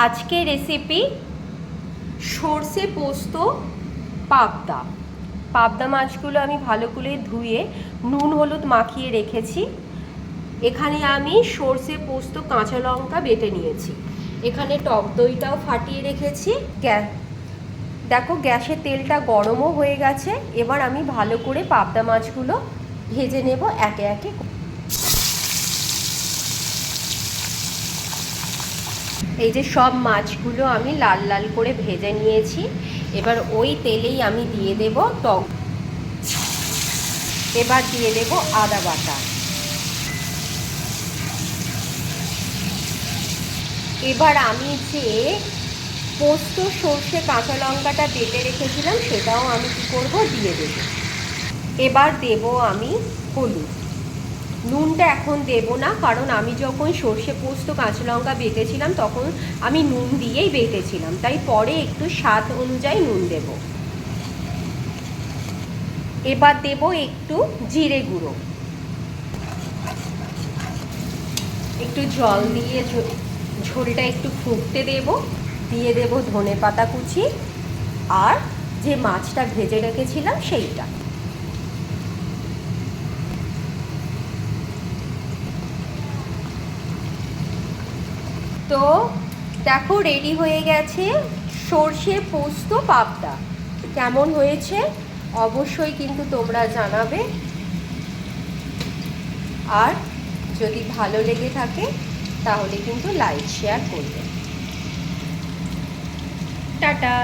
আজকে রেসিপি সর্ষে পোস্ত পাবদা। পাবদা মাছগুলো আমি ভালো করে ধুয়ে নুন হলুদ মাখিয়ে রেখেছি। এখানে আমি সর্ষে পোস্ত কাঁচা লঙ্কা বেটে নিয়েছি। এখানে টক দইটাও ফাটিয়ে রেখেছি। দেখো গ্যাসের তেলটা গরমও হয়ে গেছে। এবার আমি ভালো করে পাবদা মাছগুলো ভেজে নেব একে একে। এই যে সব মাছগুলো আমি লাল লাল করে ভেজে নিয়েছি। এবার ওই তেলেই আমি দিয়ে দেব টক, এবার দিয়ে দেব আদা বাটা, এবার আমি যে পোস্ত সর্ষে কাঁচা লঙ্কাটা বেটে রেখেছিলাম সেটাও আমি কী করব দিয়ে দেব। এবার দেব আমি হলুদ। নুনটা এখন দেব না, কারণ আমি যখন সর্ষে পোস্ত কাঁচা লঙ্কা বেটেছিলাম তখন আমি নুন দিয়েই বেটেছিলাম, তাই পরে একটু স্বাদ অনুযায়ী নুন দেব। এবার দেব একটু জিরে গুঁড়ো, একটু জল দিয়ে ঝোলটা একটু ফুটতে দেব। দিয়ে দেব ধনেপাতা কুচি আর যে মাছটা ভেজে রেখেছিলাম সেইটা। তো দেখো রেডি হয়ে গেছে সর্ষে পোস্ত পাবদা। কেমন হয়েছে অবশ্যই কিন্তু তোমরা জানাবে। আর যদি ভালো লেগে থাকে তাহলে কিন্তু লাইক শেয়ার করবে। টাটা।